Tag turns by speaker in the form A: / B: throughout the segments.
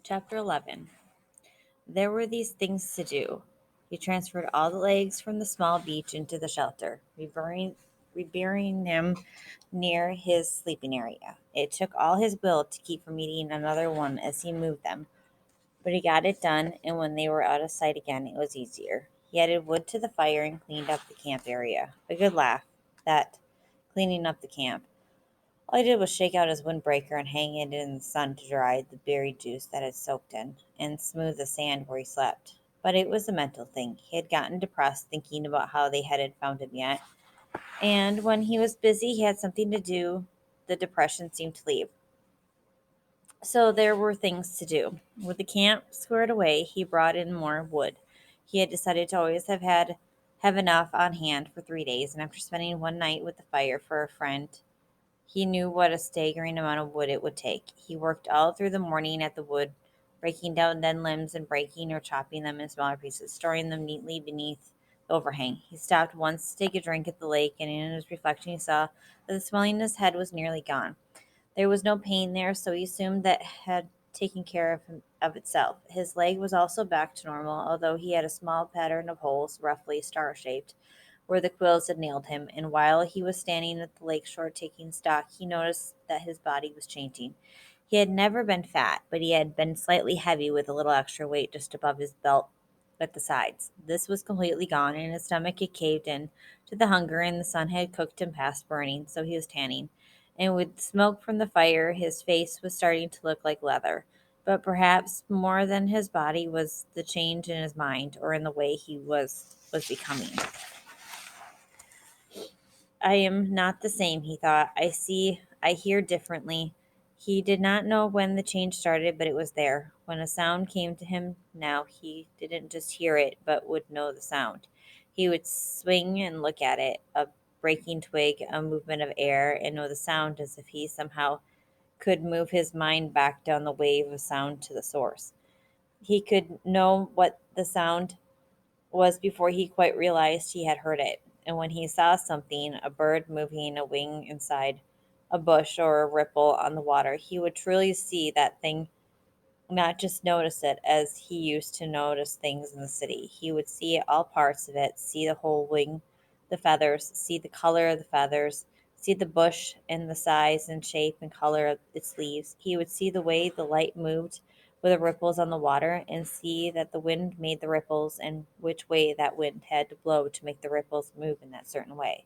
A: Chapter 11. There were these things to do. He transferred all the legs from the small beach into the shelter, reburying them near his sleeping area. It took all his will to keep from eating another one as he moved them, but he got it done, and when they were out of sight again, it was easier. He added wood to the fire and cleaned up the camp area. A good laugh, that, cleaning up the camp. All he did was shake out his windbreaker and hang it in the sun to dry the berry juice that had soaked in, and smooth the sand where he slept. But it was a mental thing. He had gotten depressed thinking about how they hadn't found him yet, and when he was busy, he had something to do. The depression seemed to leave. So there were things to do. With the camp squared away, he brought in more wood. He had decided to always have enough on hand for 3 days, and after spending one night with the fire for a friend, he knew what a staggering amount of wood it would take. He worked all through the morning at the wood, breaking down dead limbs and breaking or chopping them in smaller pieces, storing them neatly beneath the overhang. He stopped once to take a drink at the lake, and in his reflection he saw that the swelling in his head was nearly gone. There was no pain there, so he assumed that had taken care of itself. His leg was also back to normal, although he had a small pattern of holes, roughly star-shaped, where the quills had nailed him, and while he was standing at the lake shore taking stock, he noticed that his body was changing. He had never been fat, but he had been slightly heavy with a little extra weight just above his belt at the sides. This was completely gone, and his stomach had caved in to the hunger, and the sun had cooked him past burning, so he was tanning. And with smoke from the fire, his face was starting to look like leather. But perhaps more than his body was the change in his mind, or in the way he was becoming. I am not the same, he thought. I hear differently. He did not know when the change started, but it was there. When a sound came to him now, he didn't just hear it, but would know the sound. He would swing and look at it, a breaking twig, a movement of air, and know the sound as if he somehow could move his mind back down the wave of sound to the source. He could know what the sound was before he quite realized he had heard it. And when he saw something, a bird moving a wing inside a bush or a ripple on the water, he would truly see that thing, not just notice it as he used to notice things in the city. He would see all parts of it, see the whole wing, the feathers, see the color of the feathers, see the bush and the size and shape and color of its leaves. He would see the way the light moved with the ripples on the water and see that the wind made the ripples and which way that wind had to blow to make the ripples move in that certain way.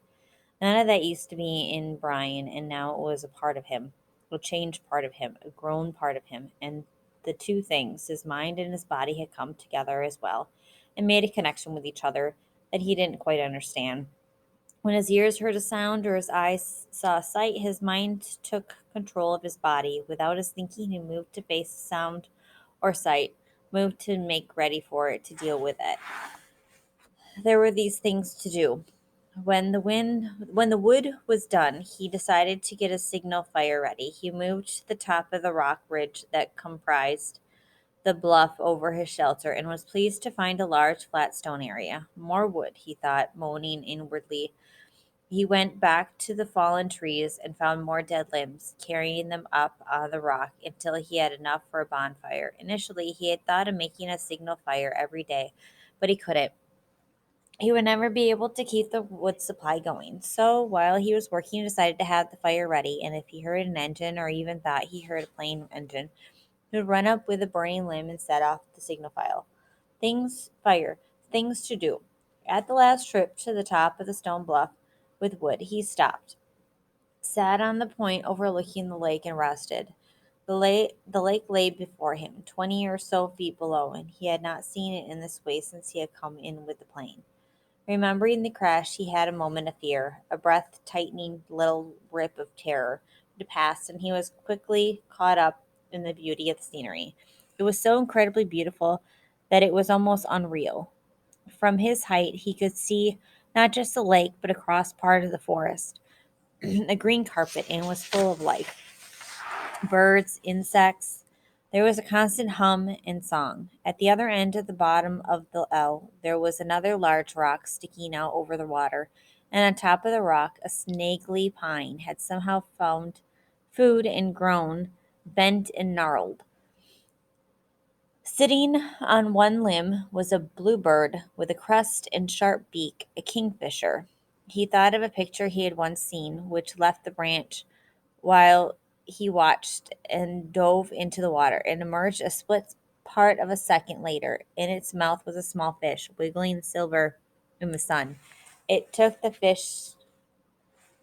A: None of that used to be in Brian, and now it was a part of him, a changed part of him, a grown part of him. And the two things, his mind and his body, had come together as well and made a connection with each other that he didn't quite understand. When his ears heard a sound or his eyes saw a sight, his mind took control of his body. Without his thinking, he moved to face the sound or sight, moved to make ready for it, to deal with it. There were these things to do. When the wood was done, he decided to get a signal fire ready. He moved to the top of the rock ridge that comprised the bluff over his shelter and was pleased to find a large flat stone area. More wood, he thought, moaning inwardly. He went back to the fallen trees and found more dead limbs, carrying them up on the rock until he had enough for a bonfire. Initially, he had thought of making a signal fire every day, but he couldn't. He would never be able to keep the wood supply going. So while he was working, he decided to have the fire ready, and if he heard an engine or even thought he heard a plane engine, he would run up with a burning limb and set off the signal file. Things to do. At the last trip to the top of the stone bluff with wood, he stopped, sat on the point overlooking the lake, and rested. The lake lay before him, 20 or so feet below, and he had not seen it in this way since he had come in with the plane. Remembering the crash, he had a moment of fear, a breath tightening little rip of terror. It passed, and he was quickly caught up in the beauty of the scenery. It was so incredibly beautiful that it was almost unreal. From his height, he could see not just the lake, but across part of the forest, a green carpet, and was full of life. Birds, insects. There was a constant hum and song. At the other end of the bottom of the L, there was another large rock sticking out over the water, and on top of the rock, a snaggly pine had somehow found food and grown, bent and gnarled. Sitting on one limb was a bluebird with a crest and sharp beak, a kingfisher. He thought of a picture he had once seen, which left the branch while he watched and dove into the water and emerged a split part of a second later. In its mouth was a small fish, wiggling silver in the sun. It took the fish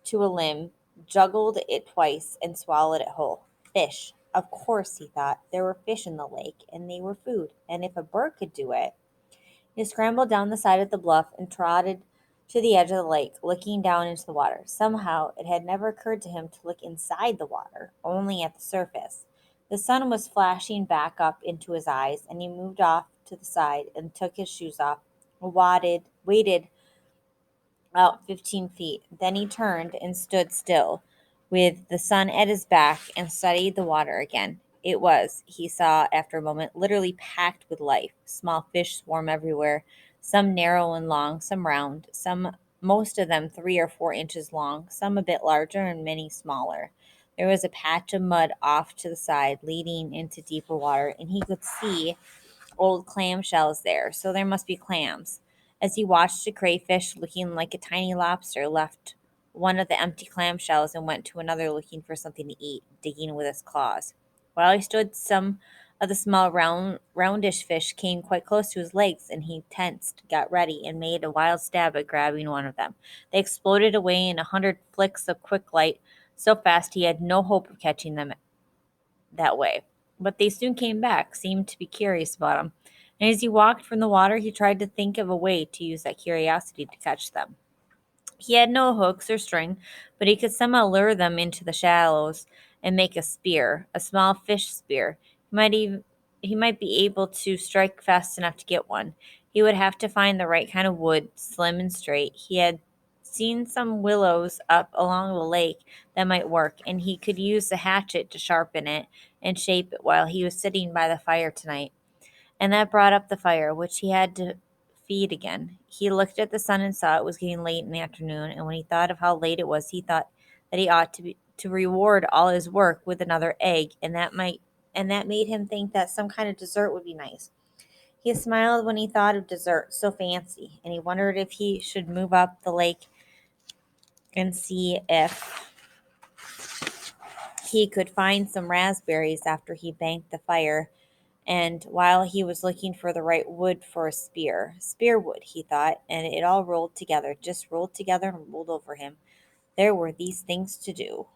A: to a limb, juggled it twice, and swallowed it whole. Fish. Of course, he thought. There were fish in the lake, and they were food. And if a bird could do it. He scrambled down the side of the bluff and trotted to the edge of the lake, looking down into the water. Somehow, it had never occurred to him to look inside the water, only at the surface. The sun was flashing back up into his eyes, and he moved off to the side and took his shoes off, waded out 15 feet. Then he turned and stood still, with the sun at his back, and studied the water again. It was, he saw after a moment, literally packed with life. Small fish swarm everywhere, some narrow and long, some round, most of them 3 or 4 inches long, some a bit larger and many smaller. There was a patch of mud off to the side, leading into deeper water, and he could see old clam shells there, so there must be clams. As he watched a crayfish looking like a tiny lobster left one of the empty clam shells and went to another looking for something to eat, digging with his claws. While he stood, some of the small roundish fish came quite close to his legs, and he tensed, got ready, and made a wild stab at grabbing one of them. They exploded away in 100 flicks of quick light, so fast he had no hope of catching them that way. But they soon came back, seemed to be curious about him. And as he walked from the water, he tried to think of a way to use that curiosity to catch them. He had no hooks or string, but he could somehow lure them into the shallows and make a spear, a small fish spear. He might be able to strike fast enough to get one. He would have to find the right kind of wood, slim and straight. He had seen some willows up along the lake that might work, and he could use the hatchet to sharpen it and shape it while he was sitting by the fire tonight. And that brought up the fire, which he had to feed again. He looked at the sun and saw it was getting late in the afternoon, and when he thought of how late it was, he thought that he ought to reward all his work with another egg, and that made him think that some kind of dessert would be nice. He smiled when he thought of dessert, so fancy, and he wondered if he should move up the lake and see if he could find some raspberries after he banked the fire. And while he was looking for the right wood for a spear wood, he thought, and it all rolled together, just rolled together and rolled over him. There were these things to do.